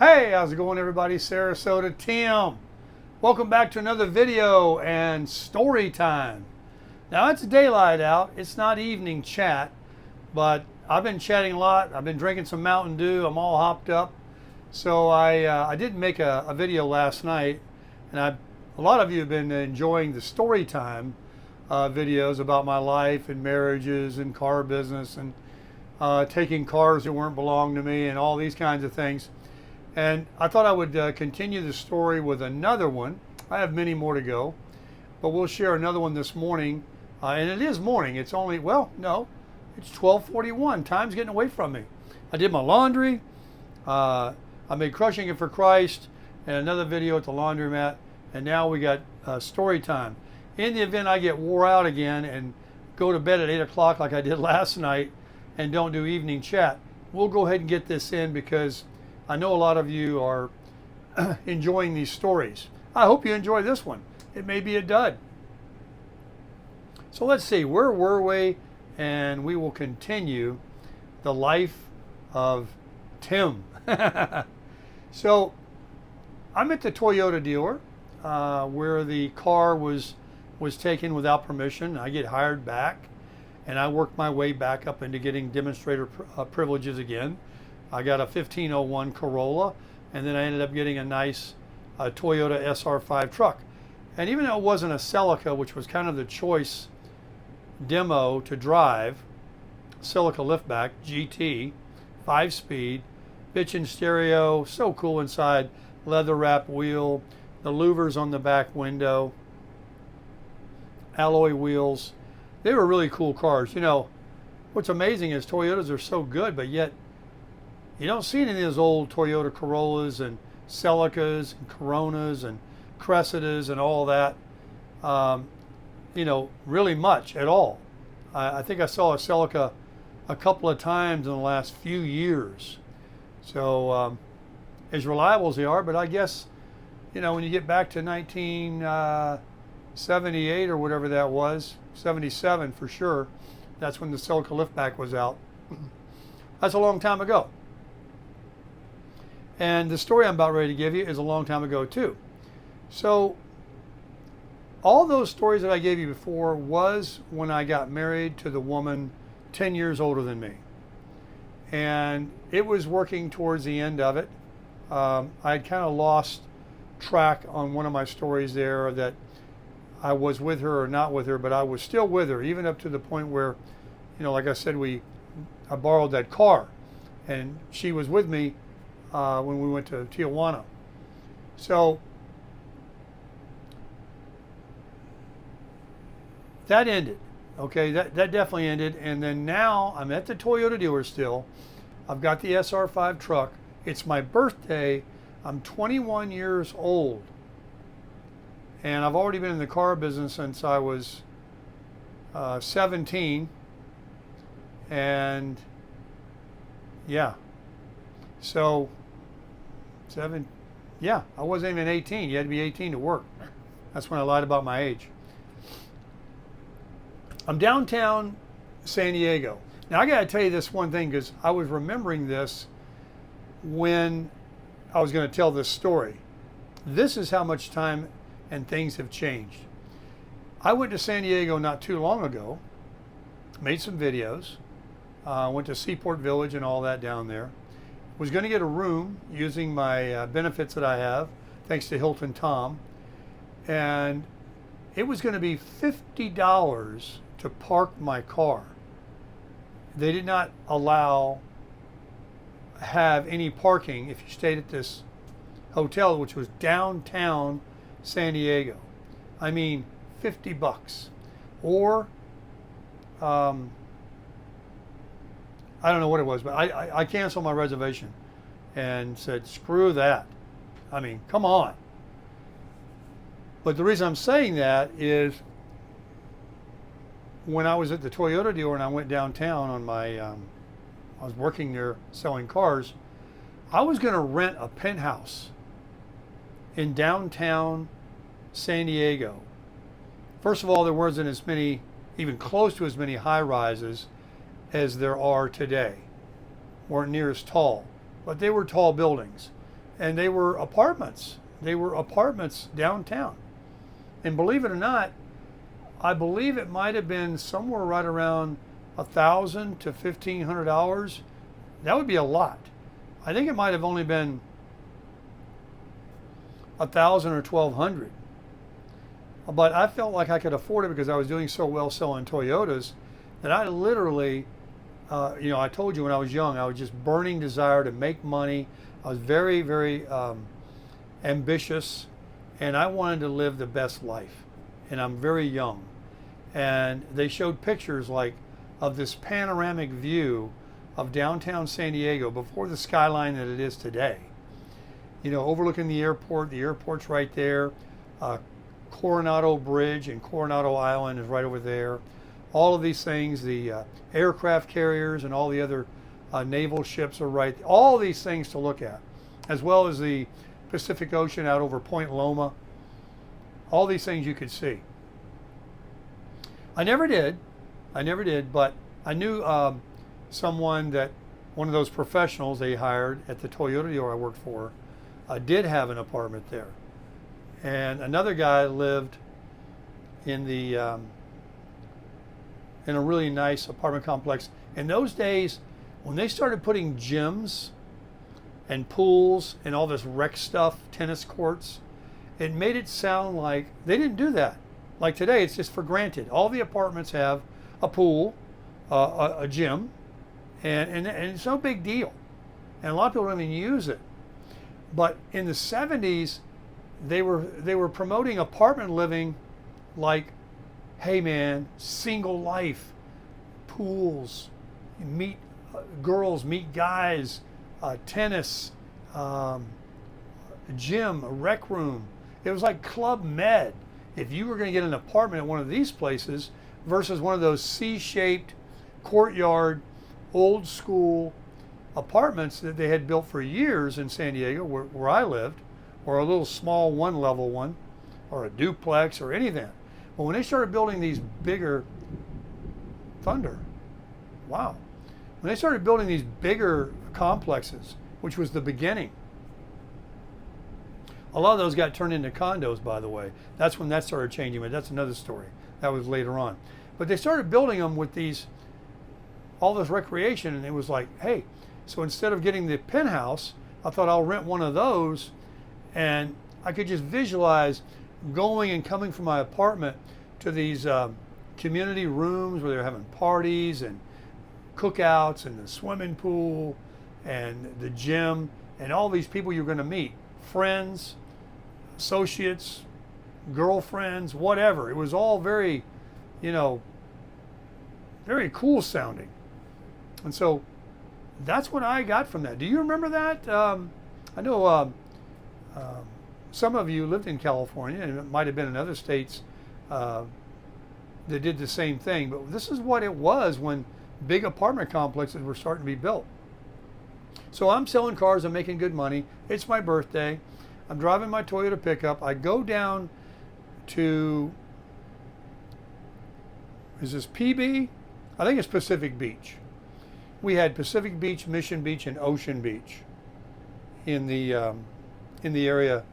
Hey, how's it going everybody? Sarasota Tim. Welcome back to another video and story time. Now it's daylight out. It's not evening chat, but I've been chatting a lot. I've been drinking some Mountain Dew. I'm all hopped up. So I didn't make a video last night, and a lot of you have been enjoying the story time videos about my life and marriages and car business and taking cars that weren't belong to me and all these kinds of things. And I thought I would continue the story with another one. I have many more to go, but we'll share another one this morning. And it is morning. It's only, well, no, it's 12:41. Time's getting away from me. I did my laundry. I made Crushing It for Christ and another video at the laundromat. And now we got story time. In the event I get wore out again and go to bed at 8 o'clock like I did last night and don't do evening chat, we'll go ahead and get this in because I know a lot of you are enjoying these stories. I hope you enjoy this one. It may be a dud. So let's see, where were we? And we will continue the life of Tim. So I'm at the Toyota dealer where the car was taken without permission. I get hired back and I work my way back up into getting demonstrator privileges again. I got a 1501 Corolla, and then I ended up getting a nice Toyota SR5 truck. And even though it wasn't a Celica, which was kind of the choice demo to drive, Celica liftback, GT, 5-speed, bitchin' stereo, so cool inside, leather wrap wheel, the louvers on the back window, alloy wheels. They were really cool cars. You know, what's amazing is Toyotas are so good, but yet you don't see any of those old Toyota Corollas and Celicas and Coronas and Cressidas and all that, you know, really much at all. I think I saw a Celica a couple of times in the last few years. So as reliable as they are, but I guess, you know, when you get back to 1978 or whatever that was, 77 for sure, that's when the Celica liftback was out. That's a long time ago. And the story I'm about ready to give you is a long time ago too. So all those stories that I gave you before was when I got married to the woman 10 years older than me. And it was working towards the end of it. I had kind of lost track on one of my stories there that I was with her or not with her, but I was still with her, even up to the point where, you know, like I said, I borrowed that car and she was with me when we went to Tijuana. So that ended. Okay, that definitely ended. And then now I'm at the Toyota dealer still. I've got the SR5 truck. It's my birthday. I'm 21 years old. And I've already been in the car business since I was 17. And yeah, so I wasn't even 18. You had to be 18 to work. That's when I lied about my age. I'm downtown San Diego. Now I got to tell you this one thing because I was remembering this when I was going to tell this story. This is how much time and things have changed. I went to San Diego not too long ago, made some videos, went to Seaport Village and all that down there. Was going to get a room using my benefits that I have, thanks to Hilton Tom, and it was going to be $50 to park my car. They did not have any parking if you stayed at this hotel, which was downtown San Diego. I mean, $50. Or I don't know what it was, but I canceled my reservation and said, screw that. I mean, come on. But the reason I'm saying that is when I was at the Toyota dealer and I went downtown on my, I was working there selling cars, I was going to rent a penthouse in downtown San Diego. First of all, there wasn't as many, even close to as many high rises as there are today. Weren't near as tall, but they were tall buildings. and they were apartments. They were apartments downtown. And believe it or not, I believe it might have been somewhere right around $1,000 to $1,500. That would be a lot. I think it might have only been 1,000 or 1,200. But I felt like I could afford it because I was doing so well selling Toyotas that I literally, I told you when I was young, I was just burning desire to make money. I was very, very ambitious, and I wanted to live the best life. And I'm very young. And they showed pictures like of this panoramic view of downtown San Diego before the skyline that it is today. Overlooking the airport. The airport's right there. Coronado Bridge and Coronado Island is right over there. All of these things, the aircraft carriers and all the other naval ships are right. All these things to look at, as well as the Pacific Ocean out over Point Loma. All these things you could see. I never did, but I knew someone that, one of those professionals they hired at the Toyota dealer I worked for, did have an apartment there. And another guy lived in a really nice apartment complex. In those days, when they started putting gyms and pools and all this rec stuff, tennis courts, it made it sound like they didn't do that. Like today, it's just for granted. All the apartments have a pool, a gym, and it's no big deal. And a lot of people don't even use it. But in the 70s, they were promoting apartment living like, hey man, single life, pools, meet girls, meet guys, tennis, gym, a rec room. It was like Club Med. If you were going to get an apartment at one of these places versus one of those C-shaped courtyard, old school apartments that they had built for years in San Diego, where I lived, or a little small one-level one, or a duplex, or anything. But when they started building these bigger, thunder, wow. When they started building these bigger complexes, which was the beginning, a lot of those got turned into condos, by the way. That's when that started changing, but that's another story. That was later on. But they started building them with all this recreation, and it was like, hey, so instead of getting the penthouse, I thought I'll rent one of those, and I could just visualize going and coming from my apartment to these community rooms where they were having parties and cookouts and the swimming pool and the gym and all these people you're going to meet, friends, associates, girlfriends, whatever. It was all very, very cool sounding. And so that's what I got from that. Do you remember that? I know some of you lived in California, and it might have been in other states that did the same thing. But this is what it was when big apartment complexes were starting to be built. So I'm selling cars. I'm making good money. It's my birthday. I'm driving my Toyota pickup. I go down to, is this PB? I think it's Pacific Beach. We had Pacific Beach, Mission Beach, and Ocean Beach in the area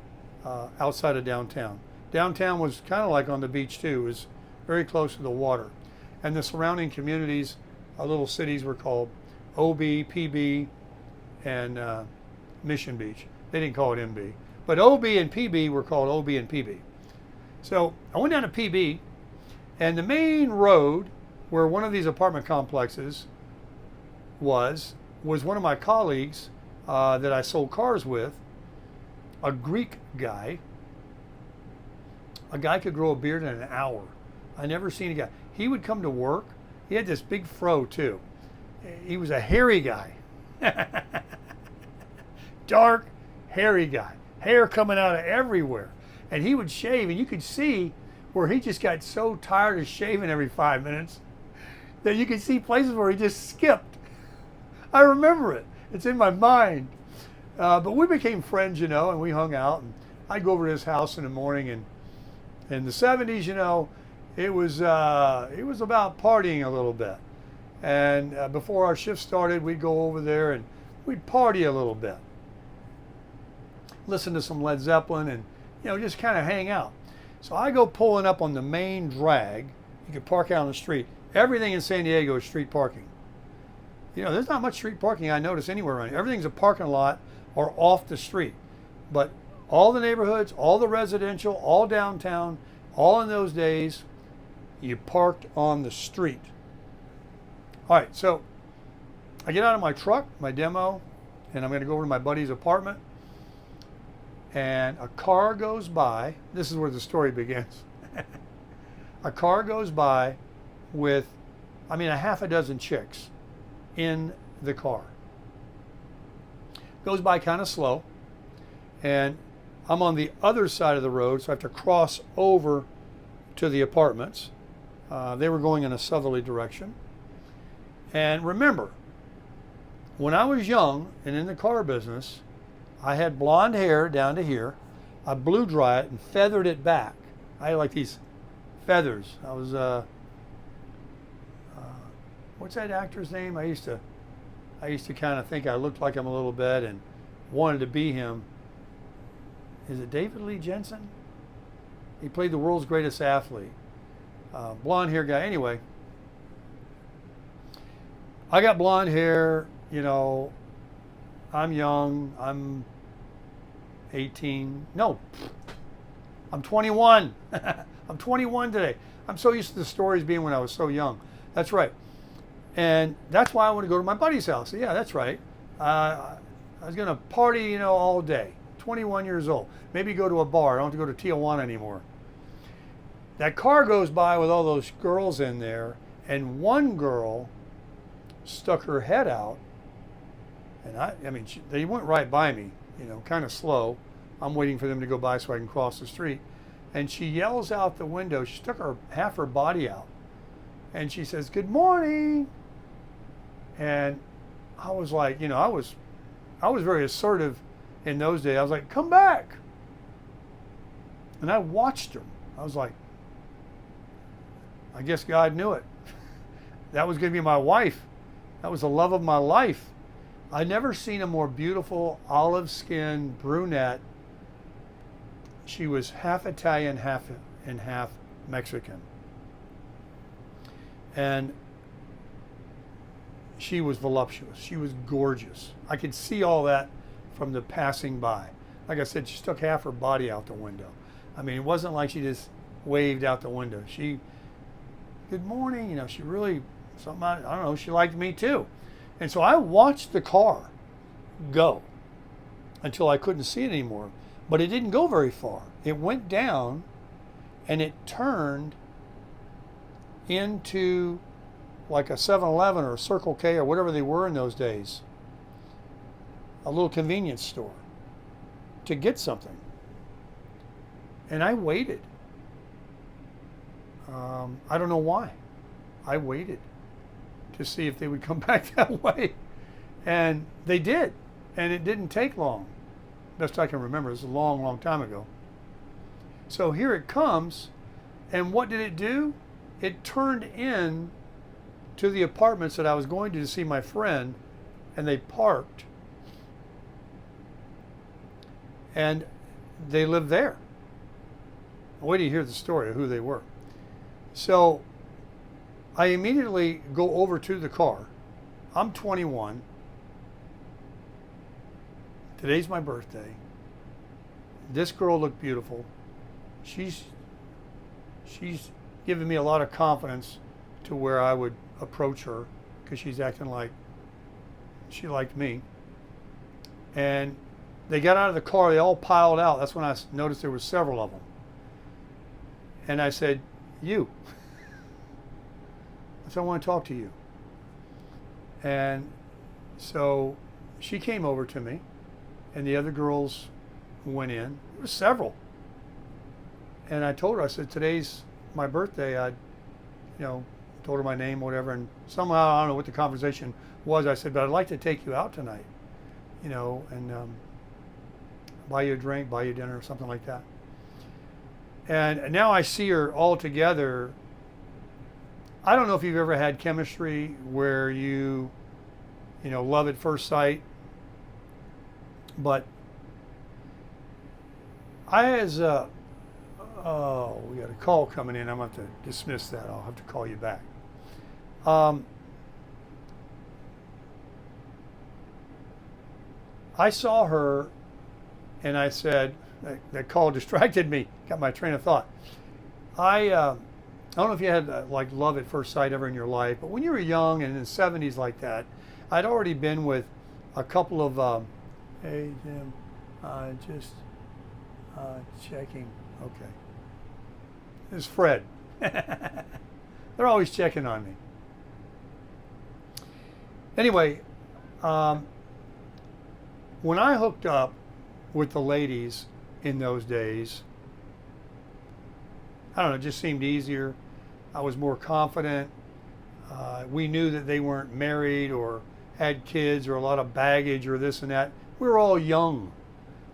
outside of downtown. Downtown was kind of like on the beach too. It was very close to the water. And the surrounding communities, little cities, were called OB, PB, and Mission Beach. They didn't call it MB. But OB and PB were called OB and PB. So I went down to PB, and the main road where one of these apartment complexes was one of my colleagues that I sold cars with, a Greek guy. A guy could grow a beard in an hour. I never seen a guy. He would come to work. He had this big fro too. He was a hairy guy. Dark, hairy guy. Hair coming out of everywhere. And he would shave, and you could see where he just got so tired of shaving every 5 minutes that you could see places where he just skipped. I remember it. It's in my mind. But we became friends, and we hung out. And I'd go over to his house in the morning. And in the 70s, it was about partying a little bit. And before our shift started, we'd go over there and we'd party a little bit. listen to some Led Zeppelin and, just kind of hang out. So I go pulling up on the main drag. You can park out on the street. Everything in San Diego is street parking. There's not much street parking I notice anywhere around here. Everything's a parking lot or off the street. But all the neighborhoods, all the residential, all downtown, all in those days, you parked on the street. All right, so I get out of my truck, my demo, and I'm going to go over to my buddy's apartment. And a car goes by. This is where the story begins. A car goes by with, a half a dozen chicks in the car. Goes by kind of slow. And I'm on the other side of the road, so I have to cross over to the apartments. They were going in a southerly direction. And remember, when I was young and in the car business, I had blonde hair down to here. I blew dry it and feathered it back. I had like these feathers. I was, what's that actor's name? I used to kind of think I looked like him a little bit and wanted to be him. Is it David Lee Jensen? He played the world's greatest athlete. Blonde hair guy. Anyway, I got blonde hair, I'm young. I'm 18. No, I'm 21. I'm 21 today. I'm so used to the stories being when I was so young. That's right. And that's why I want to go to my buddy's house. Yeah, that's right. I was going to party, all day. 21 years old. Maybe go to a bar. I don't have to go to Tijuana anymore. That car goes by with all those girls in there, and one girl stuck her head out. And they went right by me, kind of slow. I'm waiting for them to go by so I can cross the street. And she yells out the window. She stuck half her body out. And she says, "Good morning." And I was like, I was very assertive in those days. I was like, "Come back." And I watched her. I was like, I guess God knew it. That was going to be my wife. That was the love of my life. I never seen a more beautiful olive-skinned brunette. She was half Italian, half Mexican. And she was voluptuous. She was gorgeous. I could see all that from the passing by. Like I said, she stuck half her body out the window. It wasn't like she just waved out the window. Good morning, she really, I don't know, she liked me too. And so I watched the car go until I couldn't see it anymore. But it didn't go very far. It went down and it turned into like a 7-Eleven or a Circle K or whatever they were in those days. A little convenience store to get something. And I waited. I don't know why. I waited to see if they would come back that way. And they did. And it didn't take long. Best I can remember. It was a long, long time ago. So here it comes. And what did it do? It turned in to the apartments that I was going to see my friend. And they parked. And they lived there. Wait till you hear the story of who they were. So I immediately go over to the car. I'm 21. Today's my birthday. This girl looked beautiful. She's given me a lot of confidence to where I would approach her because she's acting like she liked me. And they got out of the car. They all piled out. That's when I noticed there were several of them. And I said, "You." I said, "I want to talk to you." And so she came over to me, and the other girls went in. There were several. And I told her, I said, "Today's my birthday." I, told her my name, whatever. And somehow, I don't know what the conversation was. I said, "But I'd like to take you out tonight, and buy you a drink, buy you dinner, or something like that." And now I see her all together. I don't know if you've ever had chemistry where you love at first sight, but Oh, we got a call coming in. I'm going to have to dismiss that. I'll have to call you back. I saw her and I said, that call distracted me, got my train of thought. I don't know if you had like love at first sight ever in your life, but when you were young and in the 70s like that, I'd already been with a couple of, hey Jim, just checking. Okay. This is Fred. They're always checking on me. Anyway, when I hooked up with the ladies in those days, I don't know, it just seemed easier. I was more confident. We knew that they weren't married or had kids or a lot of baggage or this and that. We were all young.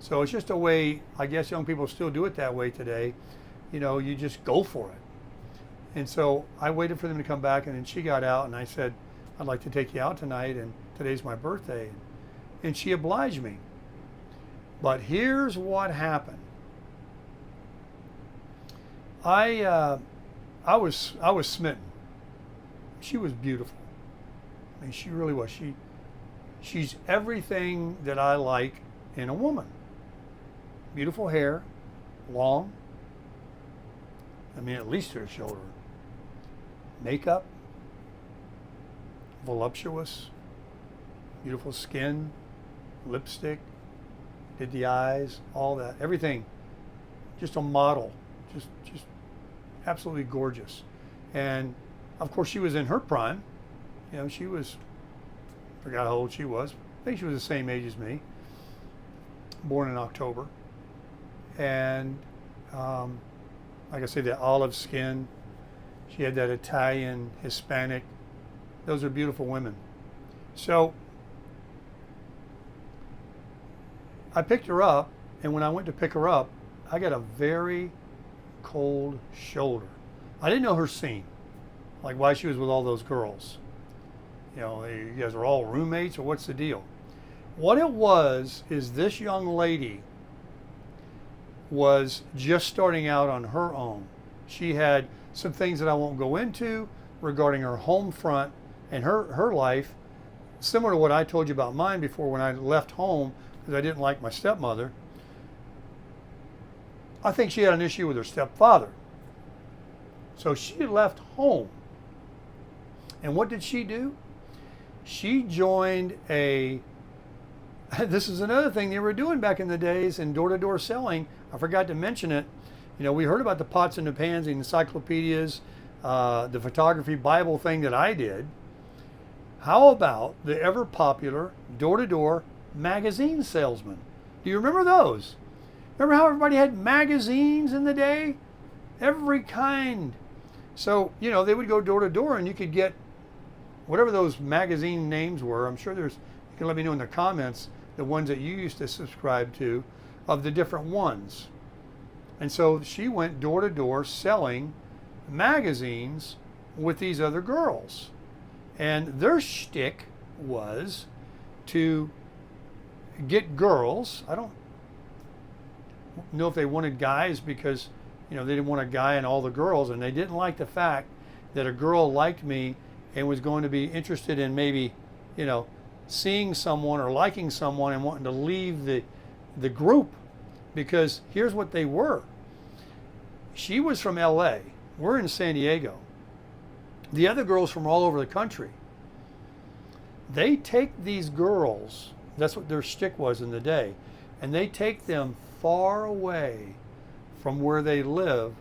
So it's just a way, I guess young people still do it that way today. You know, you just go for it. And so I waited for them to come back, and then she got out and I said, I'd like to take you out tonight, and today's my birthday. And she obliged me. But here's what happened. I was smitten. She was beautiful. I mean, she really was. She's everything that I like in a woman. Beautiful hair, long. I mean, at least to her shoulder. Makeup, voluptuous, beautiful skin, lipstick, did the eyes, all that, everything. Just a model, just absolutely gorgeous. And of course, she was in her prime. You know, she was, I forgot how old she was. I think she was the same age as me. Born in October. And like I say, the olive skin. She had that Italian, Hispanic. Those are beautiful women. So I picked her up, and when I went to pick her up, I got a very cold shoulder. I didn't know her scene, like why she was with all those girls. You know, you guys are all roommates, or what's the deal? What it was is this young lady was just starting out on her own. She had some things that I won't go into regarding her home front and her life, similar to what I told you about mine before when I left home because I didn't like my stepmother. I think she had an issue with her stepfather. So she left home. And what did she do? She joined a, this is another thing they were doing back in the days in door-to-door selling. I forgot to mention it. You know, we heard about the pots and the pans, the encyclopedias, the photography Bible thing that I did. How about the ever popular door-to-door magazine salesman? Do you remember those? Remember how everybody had magazines in the day? Every kind. So, you know, they would go door to door and you could get whatever those magazine names were. I'm sure there's, you can let me know in the comments, the ones that you used to subscribe to, of the different ones. And so she went door to door selling magazines with these other girls. And their shtick was to get girls. I don't know if they wanted guys because, you know, they didn't want a guy and all the girls, and they didn't like the fact that a girl liked me and was going to be interested in maybe, you know, seeing someone or liking someone and wanting to leave the group, because here's what they were. She was from LA. We're in San Diego. The other girls from all over the country. They take these girls, that's what their shtick was in the day, and they take them far away from where they live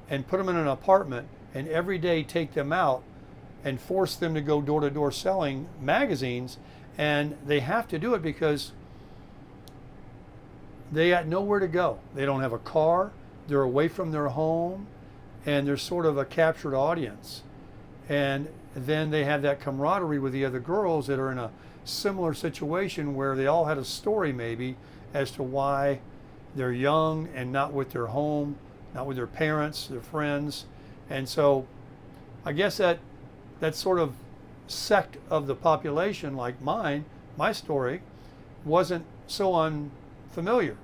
and put them in an apartment and every day take them out and force them to go door to door selling magazines. And they have to do it because they got nowhere to go. They don't have a car, they're away from their home, and they're sort of a captured audience. And then they have that camaraderie with the other girls that are in a similar situation where they all had a story maybe as to why they're young and not with their home, not with their parents, their friends. And so I guess that sort of sect of the population, like mine, my story, wasn't so unfamiliar.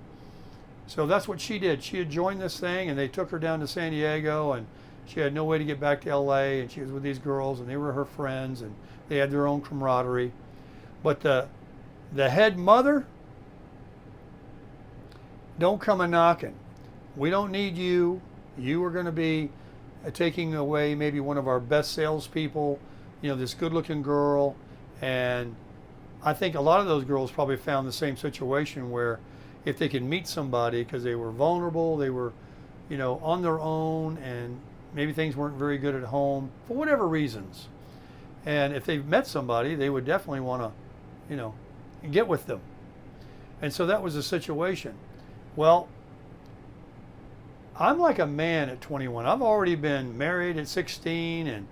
So that's what she did. She had joined this thing, and they took her down to San Diego, and she had no way to get back to LA, and she was with these girls, and they were her friends, and they had their own camaraderie. But the head mother, don't come a knocking. We don't need you. You are going to be taking away maybe one of our best salespeople, this good-looking girl. And I think a lot of those girls probably found the same situation where if they could meet somebody because they were vulnerable, they were, on their own, and maybe things weren't very good at home for whatever reasons. And if they met somebody, they would definitely want to, get with them. And so that was the situation. Well, I'm like a man at 21. I've already been married at 16, and,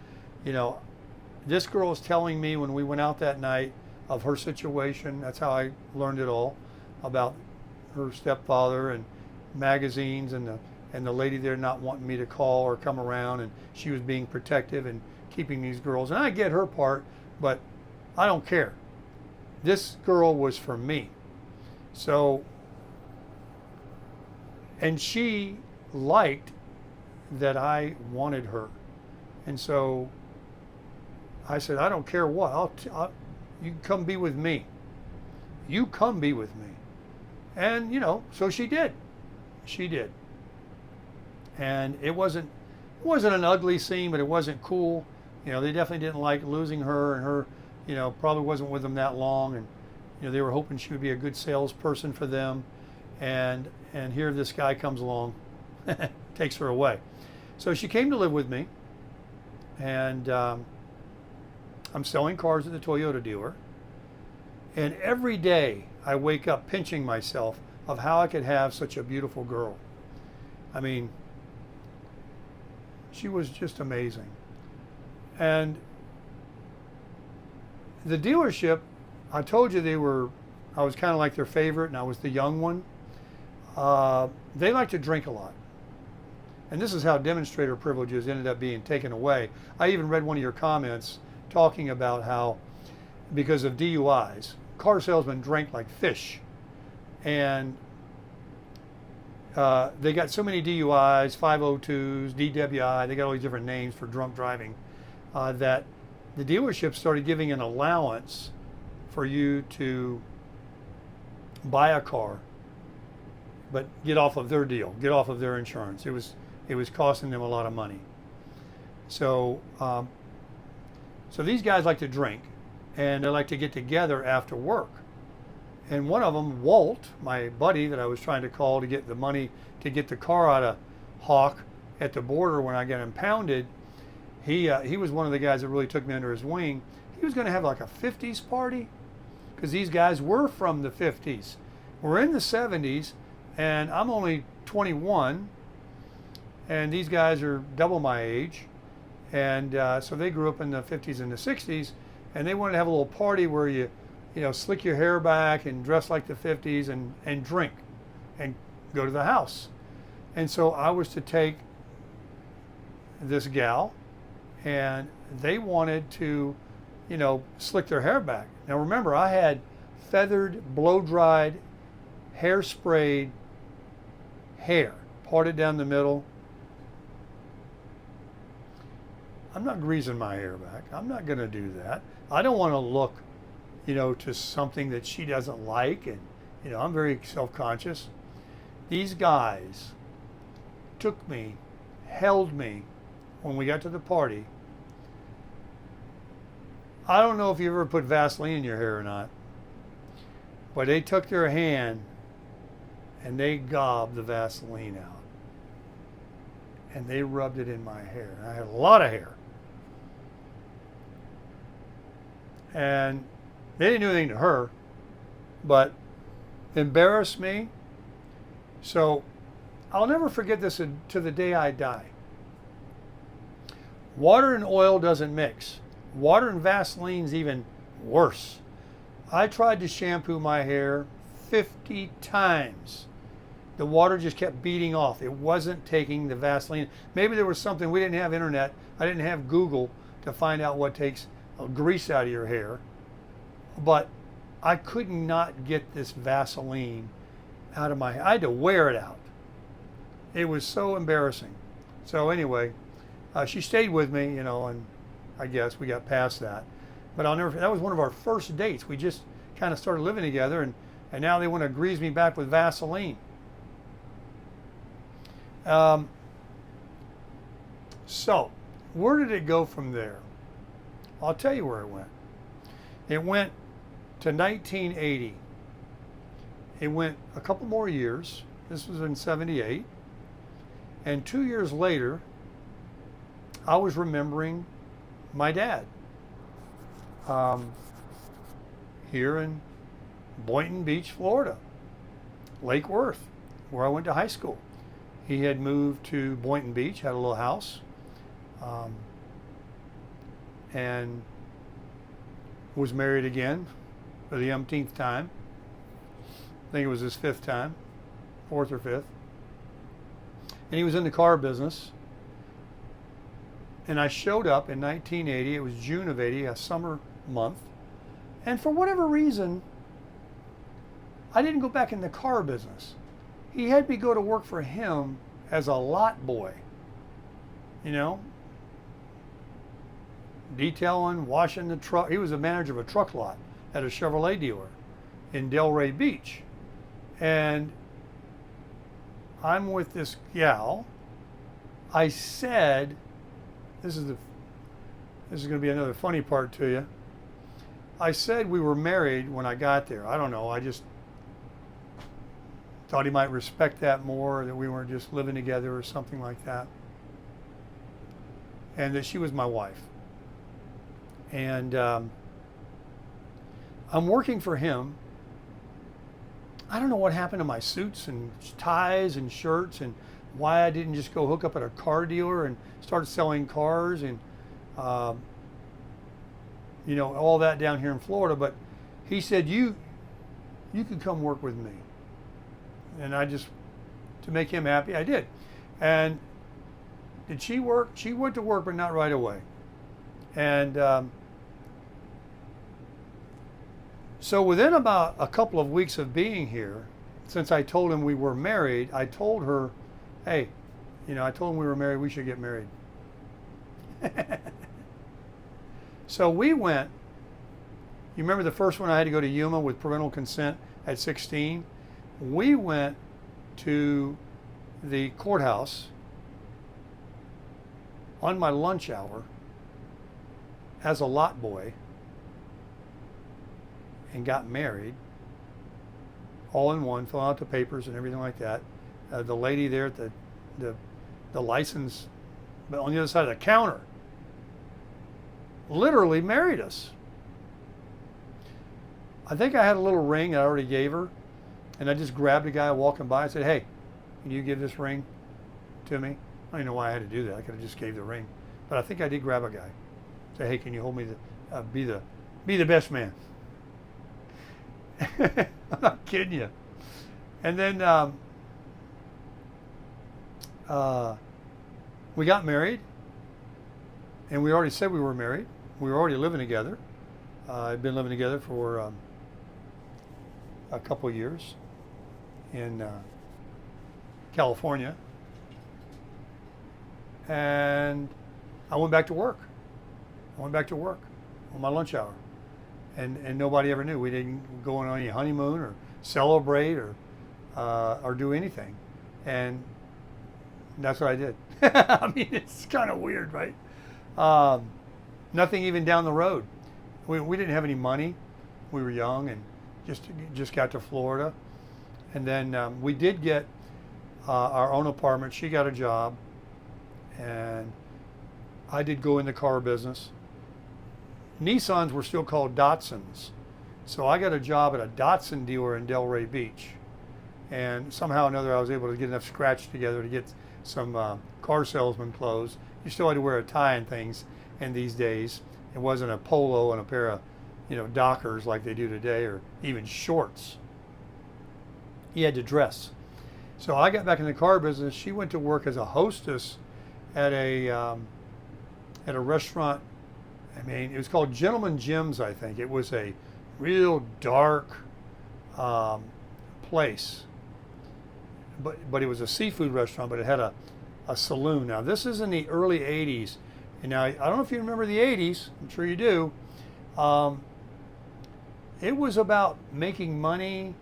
this girl is telling me when we went out that night of her situation. That's how I learned it all about her stepfather and magazines and the lady there not wanting me to call or come around, and she was being protective and keeping these girls. And I get her part, but I don't care. This girl was for me. So, and she liked that I wanted her. And so I said, I don't care what, you come be with me. You come be with me. And, so she did. She did. And it wasn't an ugly scene, but it wasn't cool. They definitely didn't like losing her, and her, probably wasn't with them that long. And, they were hoping she would be a good salesperson for them. And here this guy comes along, takes her away. So she came to live with me, and I'm selling cars at the Toyota dealer. And every day I wake up pinching myself of how I could have such a beautiful girl. I mean, she was just amazing. And the dealership, I told you I was kind of like their favorite, and I was the young one. They like to drink a lot. And this is how demonstrator privileges ended up being taken away. I even read one of your comments talking about how, because of DUIs, car salesmen drank like fish. And they got so many DUIs, 502s, DWI, they got all these different names for drunk driving, that the dealership started giving an allowance for you to buy a car, but get off of their deal, get off of their insurance. It was costing them a lot of money. So, so these guys like to drink, and they like to get together after work. And one of them, Walt, my buddy that I was trying to call to get the money to get the car out of Hawk at the border when I got impounded, he was one of the guys that really took me under his wing. He was going to have like a 50s party, because these guys were from the 50s. We're in the 70s, and I'm only 21, and these guys are double my age. And so they grew up in the 50s and the 60s, and they wanted to have a little party where you slick your hair back and dress like the 50s and drink and go to the house. And so I was to take this gal, and they wanted to, slick their hair back. Now remember, I had feathered, blow-dried, hair-sprayed hair, parted down the middle. I'm not greasing my hair back. I'm not going to do that. I don't want to look, to something that she doesn't like. And, I'm very self-conscious. These guys took me, held me when we got to the party. I don't know if you ever put Vaseline in your hair or not, but they took their hand and they gobbed the Vaseline out. And they rubbed it in my hair. I had a lot of hair. And they didn't do anything to her, but embarrassed me. So I'll never forget this to the day I die. Water and oil doesn't mix. Water and Vaseline's even worse. I tried to shampoo my hair 50 times. The water just kept beating off. It wasn't taking the Vaseline. Maybe there was something, we didn't have internet. I didn't have Google to find out what takes grease out of your hair. But I could not get this Vaseline out of my, I had to wear it out. It was so embarrassing. So anyway, she stayed with me, you know, and I guess we got past that. But I'll never, that was one of our first dates. We just kind of started living together, and now they want to grease me back with Vaseline. So, where did it go from there? I'll tell you where it went. It went to 1980. It went a couple more years. This was in 78. And 2 years later, I was remembering my dad here in Boynton Beach, Florida, Lake Worth, where I went to high school. He had moved to Boynton Beach, had a little house, and was married again for the umpteenth time. I think it was his fifth time, fourth or fifth. And he was in the car business. And I showed up in 1980. It was June of 80, a summer month. And for whatever reason, I didn't go back in the car business. He had me go to work for him as a lot boy. You know, detailing, washing the truck. He was a manager of a truck lot at a Chevrolet dealer in Delray Beach. And I'm with this gal. I said, this is going to be another funny part to you. I said we were married when I got there. I don't know. I just thought he might respect that more, that we weren't just living together or something like that. And that she was my wife. And I'm working for him. I don't know what happened to my suits and ties and shirts, and why I didn't just go hook up at a car dealer and start selling cars and you know, all that down here in Florida. But he said, you could come work with me. And I just, to make him happy, I did. And did she work? She went to work, but not right away. And so within about a couple of weeks of being here, since I told him we were married, I told her, hey, you know, I told him we were married, we should get married. So we went, you remember the first one I had to go to Yuma with parental consent at 16? We went to the courthouse on my lunch hour as a lot boy and got married, all in one, filling out the papers and everything like that. The lady there at the license, but on the other side of the counter, literally married us. I think I had a little ring I already gave her, and I just grabbed a guy walking by and said, hey, can you give this ring to me? I don't know why I had to do that. I could have just gave the ring. But I think I did grab a guy. Say, hey, can you hold me be the best man? I'm not kidding you. And then we got married, and we already said we were married. We were already living together. I'd been living together for a couple of years in California. And I went back to work. On my lunch hour. And nobody ever knew. We didn't go on any honeymoon or celebrate or do anything. And that's what I did. I mean, it's kind of weird, right? Nothing even down the road. We didn't have any money. We were young and just got to Florida. And then we did get our own apartment. She got a job. And I did go in the car business. Nissans were still called Datsuns. So I got a job at a Datsun dealer in Delray Beach. And somehow or another I was able to get enough scratch together to get some car salesman clothes. You still had to wear a tie and things in these days. It wasn't a polo and a pair of, you know, Dockers like they do today, or even shorts. You had to dress. So I got back in the car business. She went to work as a hostess at a restaurant. I mean, it was called Gentleman Jim's, I think. It was a real dark place. but it was a seafood restaurant, but it had a saloon. Now this is in the early 80s. And now I don't know if you remember the 80s, I'm sure you do. It was about making money,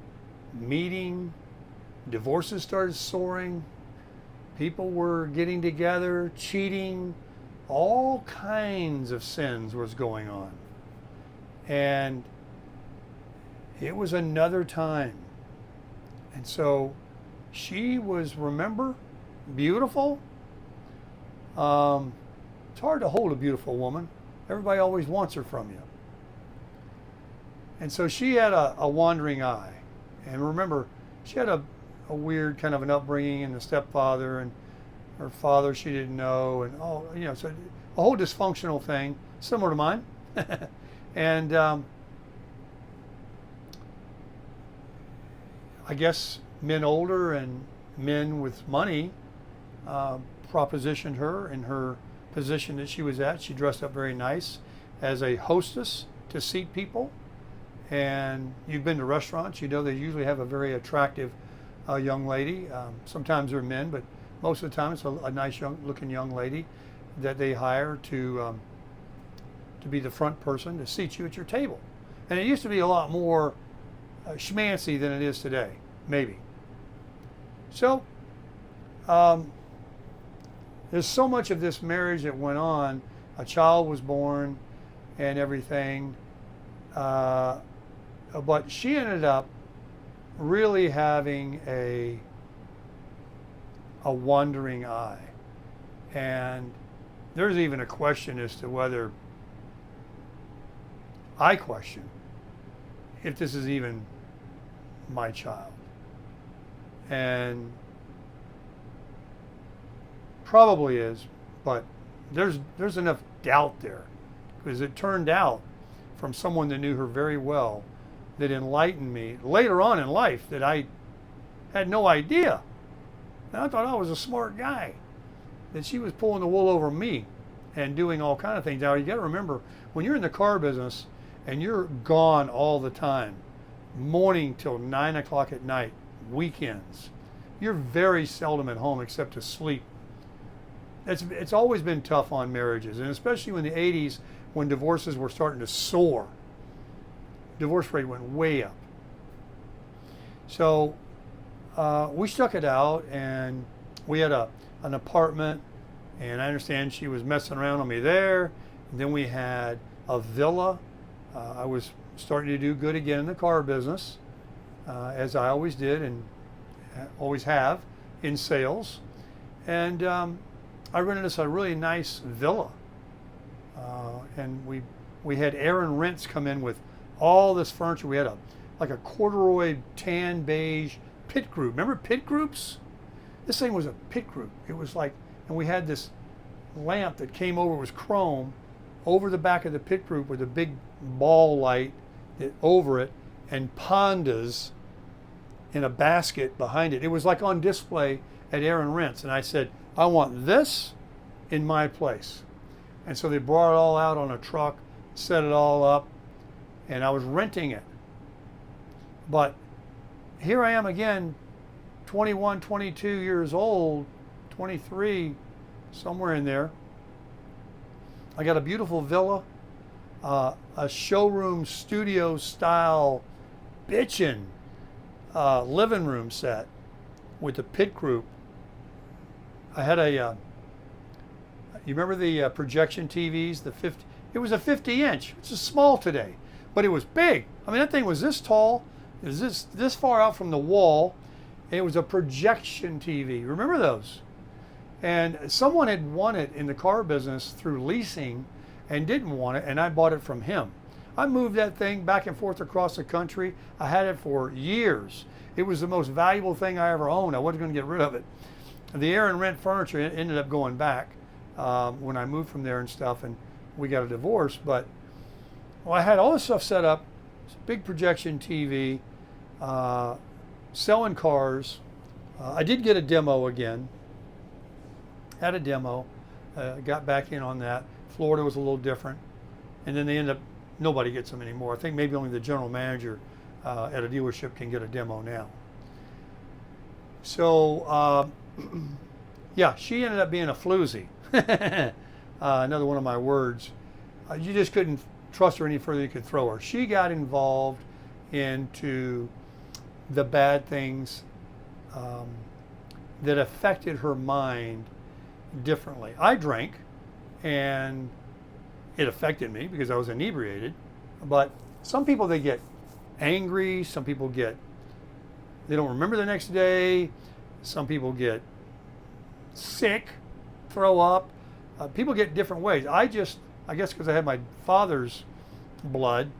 meeting, divorces started soaring, people were getting together, cheating, all kinds of sins was going on. And it was another time. And so she was, remember, beautiful. It's hard to hold a beautiful woman. Everybody always wants her from you. And so she had a wandering eye. And remember, she had a weird kind of an upbringing, and the stepfather and her father she didn't know, and so a whole dysfunctional thing, similar to mine. And I guess men older and men with money propositioned her in her position that she was at. She dressed up very nice as a hostess to seat people. And you've been to restaurants, you know they usually have a very attractive young lady. Sometimes they're men, but most of the time it's a nice looking young lady that they hire to be the front person to seat you at your table. And it used to be a lot more schmancy than it is today, maybe. So there's so much of this marriage that went on. A child was born and everything. But she ended up really having a wandering eye. And there's even a question as to whether, I question, if this is even my child. And probably is, but there's enough doubt there, because it turned out from someone that knew her very well, that enlightened me later on in life, that I had no idea. And I thought I was a smart guy, that she was pulling the wool over me and doing all kind of things. Now you got to remember, when you're in the car business and you're gone all the time, morning till 9 o'clock at night, weekends, you're very seldom at home except to sleep. It's always been tough on marriages, and especially in the 80s when divorces were starting to soar. Divorce rate went way up. So we stuck it out, and we had an apartment, and I understand she was messing around on me there. And then we had a villa. I was starting to do good again in the car business, as I always did and always have in sales. And I rented us a really nice villa. And we had Aaron Rents come in with all this furniture. We had like a corduroy tan beige pit group. Remember pit groups? This thing was a pit group. It was like, and we had this lamp that came over, it was chrome, over the back of the pit group with a big ball light over it, and pandas in a basket behind it. It was like on display at Aaron Rents. And I said, I want this in my place. And so they brought it all out on a truck, set it all up, and I was renting it. But here I am again, 21, 22 years old, 23, somewhere in there. I got a beautiful villa, a showroom studio style bitchin' living room set with the pit group. I had you remember the projection TVs, it was a 50-inch, which is small today, but it was big. I mean, that thing was this tall, it was this far out from the wall, and it was a projection TV. Remember those? And someone had won it in the car business through leasing and didn't want it, and I bought it from him. I moved that thing back and forth across the country. I had it for years. It was the most valuable thing I ever owned. I wasn't going to get rid of it. The Aaron Rent furniture ended up going back when I moved from there and stuff, and we got a divorce. But I had all this stuff set up, big projection TV, selling cars. I did get a demo again. Had a demo, got back in on that. Florida was a little different, and then they end up, nobody gets them anymore. I think maybe only the general manager at a dealership can get a demo now. So, yeah, she ended up being a floozy. Another one of my words. You just couldn't trust her any further. You could throw her. She got involved into the bad things um, that affected her mind differently. I drank, and it affected me because I was inebriated. But some people, they get angry. Some people they don't remember the next day. Some people get sick, throw up. People get different ways. I guess because I had my father's blood,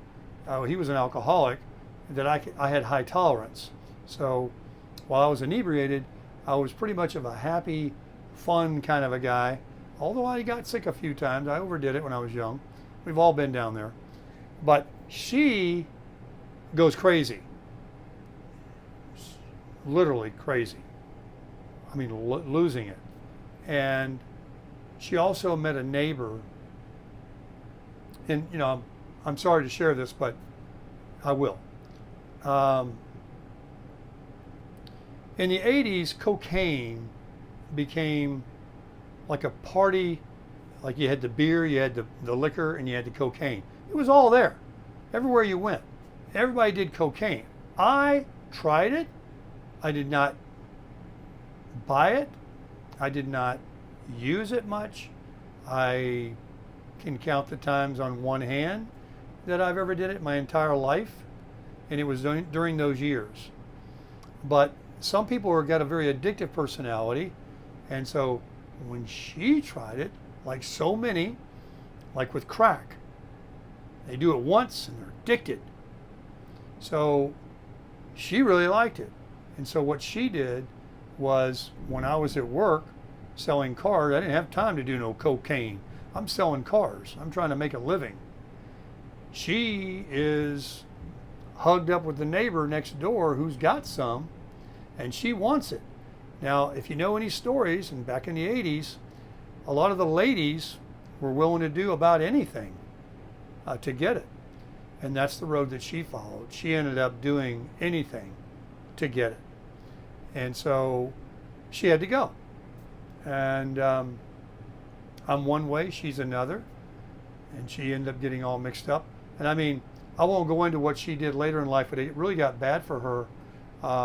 he was an alcoholic, that I had high tolerance. So while I was inebriated, I was pretty much of a happy, fun kind of a guy. Although I got sick a few times. I overdid it when I was young. We've all been down there. But she goes crazy. Literally crazy. I mean, losing it. And she also met a neighbor. And, I'm sorry to share this, but I will. In the 80s, cocaine became like a party. Like you had the beer, you had the liquor, and you had the cocaine. It was all there. Everywhere you went. Everybody did cocaine. I tried it. I did not buy it. I did not use it much. I can count the times on one hand that I've ever did it my entire life. And it was during those years. But some people got a very addictive personality. And so when she tried it, like so many, like with crack, they do it once and they're addicted. So she really liked it. And so what she did was, when I was at work selling cars, I didn't have time to do no cocaine. I'm selling cars. I'm trying to make a living. She is hugged up with the neighbor next door who's got some, and she wants it. Now, if you know any stories, and back in the 80s, a lot of the ladies were willing to do about anything to get it. And that's the road that she followed. She ended up doing anything to get it. And so she had to go. And I'm one way, she's another. And she ended up getting all mixed up. And I mean, I won't go into what she did later in life, but it really got bad for her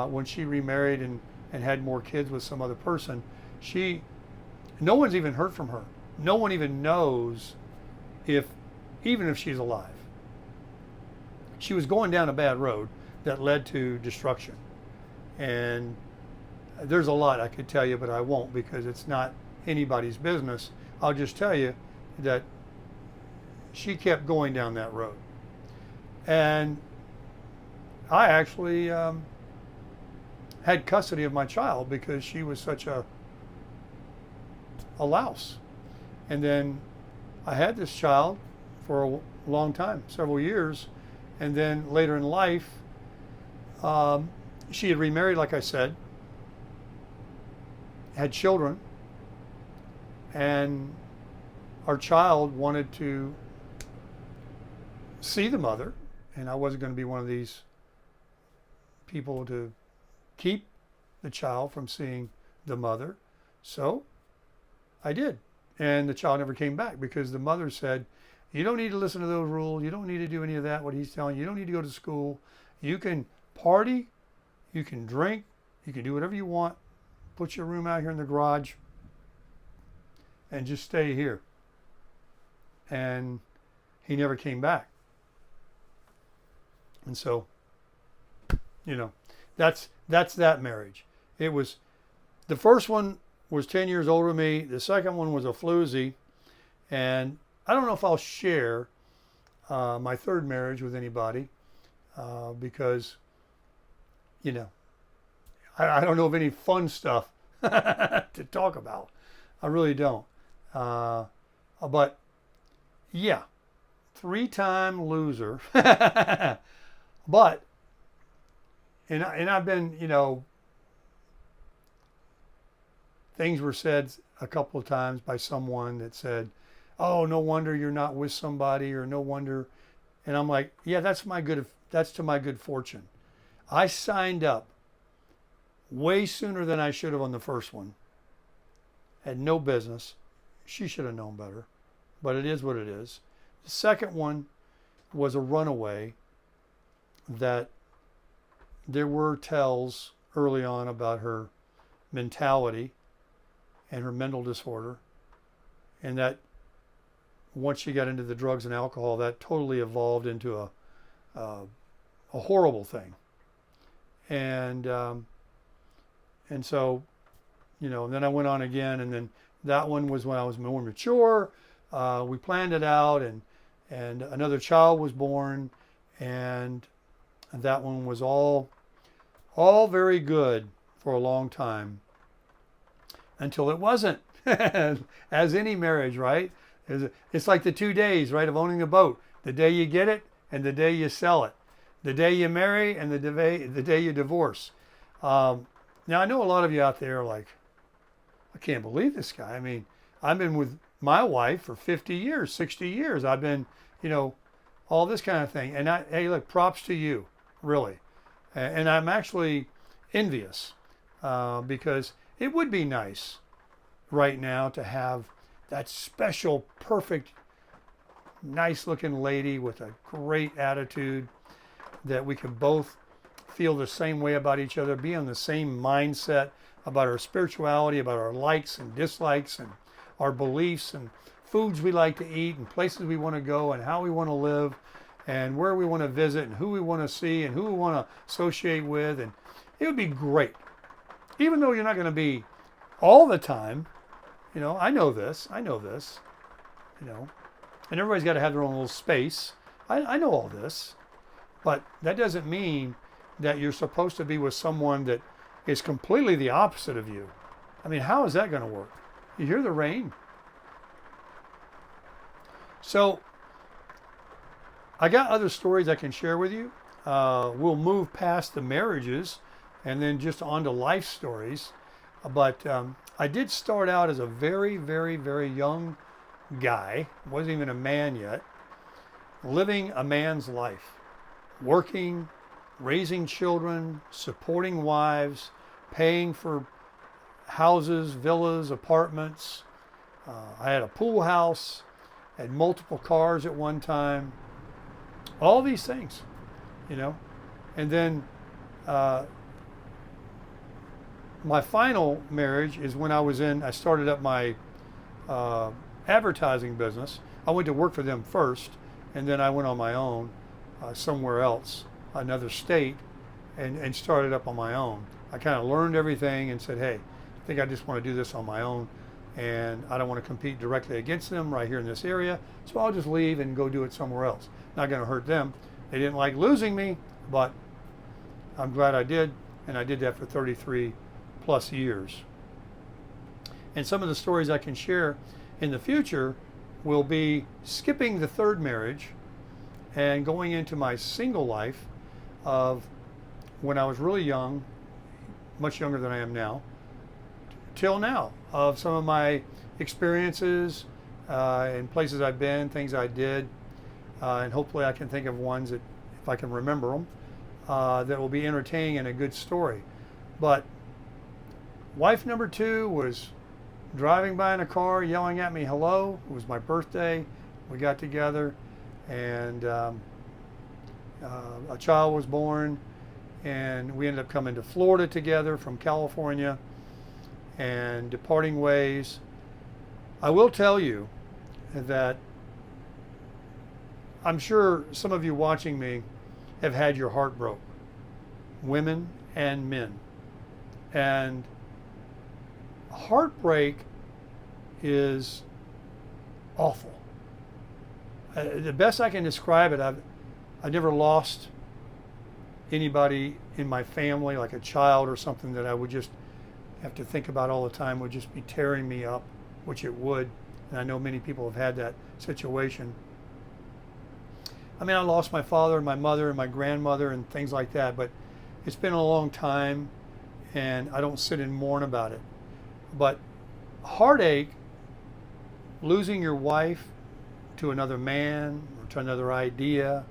when she remarried and had more kids with some other person. No one's even heard from her. No one even knows even if she's alive. She was going down a bad road that led to destruction. And there's a lot I could tell you, but I won't because it's not anybody's business. I'll just tell you that she kept going down that road. And I actually had custody of my child because she was such a louse. And then I had this child for a long time, several years. And then later in life, she had remarried, like I said, had children, and our child wanted to see the mother, and I wasn't going to be one of these people to keep the child from seeing the mother. So I did. And the child never came back because the mother said, you don't need to listen to those rules. You don't need to do any of that, what he's telling you. You don't need to go to school. You can party. You can drink. You can do whatever you want. Put your room out here in the garage and just stay here. And he never came back. And so, that's that marriage. It was, the first one was 10 years older than me. The second one was a floozy. And I don't know if I'll share my third marriage with anybody because, I don't know of any fun stuff to talk about. I really don't. But yeah, 3-time loser. But, and I've been, things were said a couple of times by someone that said, oh, no wonder you're not with somebody, or no wonder. And I'm like, yeah, that's to my good fortune. I signed up way sooner than I should have on the first one. Had no business. She should have known better, but it is what it is. The second one was a runaway that there were tells early on about her mentality and her mental disorder, and that once she got into the drugs and alcohol, that totally evolved into a horrible thing. And so, you know, and then I went on again, and then that one was when I was more mature. We planned it out, and another child was born, and that one was all very good for a long time until it wasn't. As any marriage, right? It's like the 2 days, right, of owning a boat. The day you get it and the day you sell it. The day you marry and the day you divorce. Now, I know a lot of you out there are like, I can't believe this guy. I mean, I've been with my wife for 50 years, 60 years. I've been, you know, all this kind of thing. And hey, look, props to you, really. And I'm actually envious because it would be nice right now to have that special, perfect, nice looking lady with a great attitude that we could both feel the same way about each other, be on the same mindset about our spirituality, about our likes and dislikes and our beliefs and foods we like to eat and places we want to go and how we want to live and where we want to visit and who we want to see and who we want to associate with. And it would be great. Even though you're not going to be all the time, you know, I know this, you know, and everybody's got to have their own little space. I know all this, but that doesn't mean that you're supposed to be with someone that is completely the opposite of you. I mean, how is that going to work? You hear the rain? So I got other stories I can share with you. We'll move past the marriages and then just on to life stories. But I did start out as a very, very, very young guy, wasn't even a man yet, living a man's life, working, raising children, supporting wives, paying for houses, villas, apartments. I had a pool house, had multiple cars at one time, all these things, you know. And then my final marriage is when I started up my advertising business. I went to work for them first, and then I went on my own somewhere else, another state, and started up on my own. I kind of learned everything and said, hey, I think I just want to do this on my own, and I don't want to compete directly against them right here in this area, so I'll just leave and go do it somewhere else. Not going to hurt them. They didn't like losing me, but I'm glad I did, and I did that for 33 plus years. And some of the stories I can share in the future will be skipping the third marriage and going into my single life of when I was really young, much younger than I am now, till now, of some of my experiences and places I've been, things I did, and hopefully I can think of ones that, if I can remember them, that will be entertaining and a good story. But wife number 2 was driving by in a car, yelling at me, hello. It was my birthday. We got together, and a child was born, and we ended up coming to Florida together from California and departing ways. I will tell you that I'm sure some of you watching me have had your heart broke, women and men. And heartbreak is awful. The best I can describe it, I've never lost anybody in my family, like a child or something that I would just have to think about all the time, would just be tearing me up, which it would. And I know many people have had that situation. I mean, I lost my father and my mother and my grandmother and things like that, but it's been a long time, and I don't sit and mourn about it. But heartache, losing your wife to another man or to another idea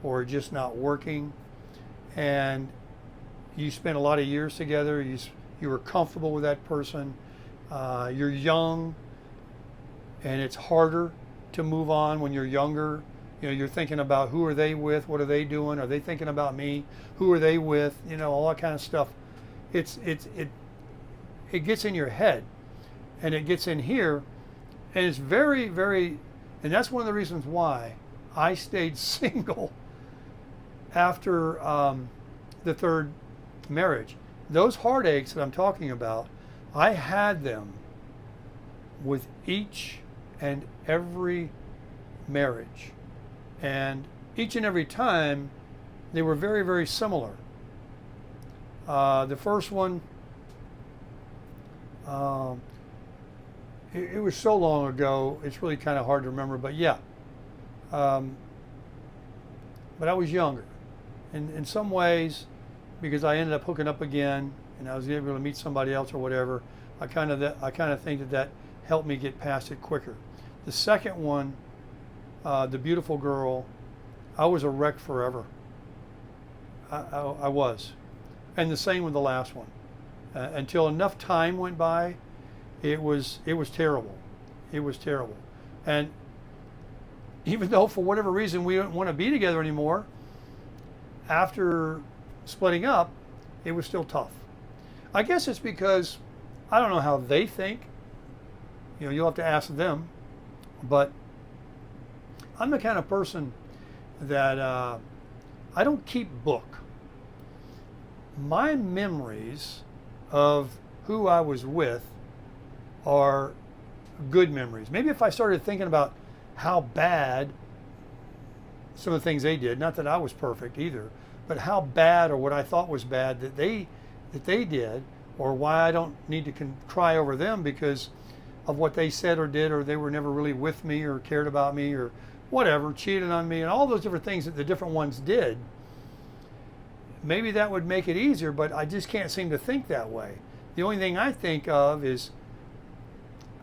or just not working, and you spent a lot of years together. You were comfortable with that person. You're young, and it's harder to move on when you're younger. You know, you're thinking about who are they with, what are they doing, are they thinking about me, who are they with, you know, all that kind of stuff. It gets in your head, and it gets in here, and it's very, very, and that's one of the reasons why I stayed single after the third marriage. Those heartaches that I'm talking about, I had them with each and every marriage. And each and every time, they were very, very similar. The first one, it was so long ago, it's really kind of hard to remember, but yeah. But I was younger. In some ways, because I ended up hooking up again, and I was able to meet somebody else or whatever, I kind of think that helped me get past it quicker. The second one, the beautiful girl, I was a wreck forever. I was. And the same with the last one. Until enough time went by, it was terrible. It was terrible. And even though for whatever reason we didn't want to be together anymore, after splitting up, it was still tough. I guess it's because I don't know how they think. You know, you'll have to ask them. But I'm the kind of person that I don't keep book. My memories of who I was with are good memories. Maybe if I started thinking about how bad some of the things they did, not that I was perfect either, but how bad or what I thought was bad that they did, or why I don't need to cry over them because of what they said or did, or they were never really with me or cared about me or whatever, cheated on me, and all those different things that the different ones did. Maybe that would make it easier, but I just can't seem to think that way. The only thing I think of is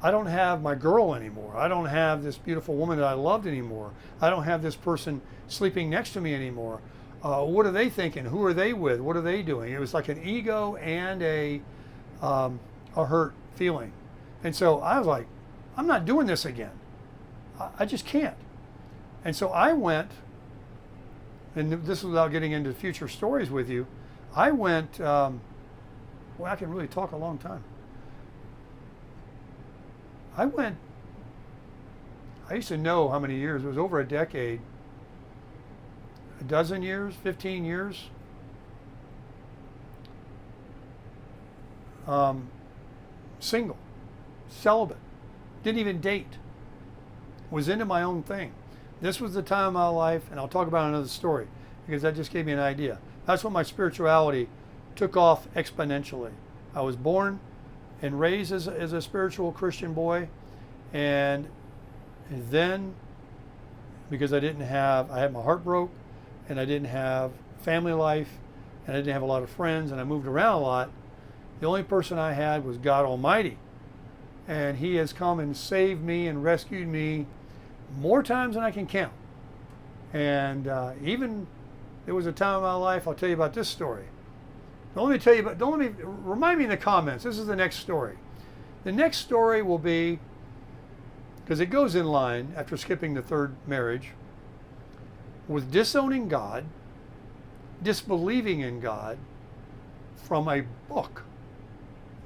I don't have my girl anymore. I don't have this beautiful woman that I loved anymore. I don't have this person sleeping next to me anymore. What are they thinking? Who are they with? What are they doing? It was like an ego and a hurt feeling. And so I was like, I'm not doing this again. I just can't. And so I went, and this is without getting into future stories with you, I went, well, I can really talk a long time. I used to know how many years, it was over a decade, a dozen years, 15 years. Single, celibate, didn't even date, was into my own thing. This was the time of my life, and I'll talk about another story because that just gave me an idea. That's when my spirituality took off exponentially. I was born and raised as a spiritual Christian boy, and then because I had my heart broke, and I didn't have family life, and I didn't have a lot of friends, and I moved around a lot. The only person I had was God Almighty, and He has come and saved me and rescued me more times than I can count. And even there was a time in my life, I'll tell you about this story. Remind me in the comments. This is the next story. The next story will be, because it goes in line after skipping the third marriage, with disowning God, disbelieving in God, from a book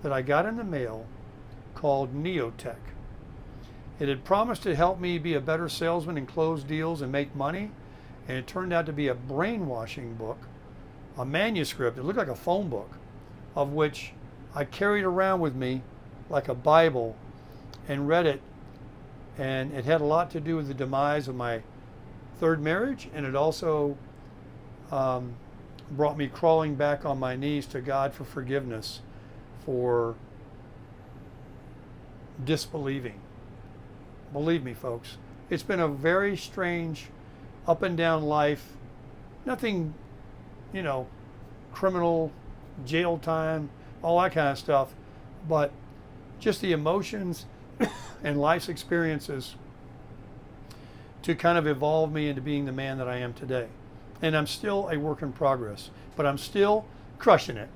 that I got in the mail called Neotech. It had promised to help me be a better salesman and close deals and make money, and it turned out to be a brainwashing book, a manuscript. It looked like a phone book, of which I carried around with me like a Bible and read it, and it had a lot to do with the demise of my third marriage, and it also brought me crawling back on my knees to God for forgiveness for disbelieving. Believe me, folks, it's been a very strange up and down life. Nothing, criminal, jail time, all that kind of stuff, but just the emotions and life's experiences to kind of evolve me into being the man that I am today. And I'm still a work in progress, but I'm still crushing it.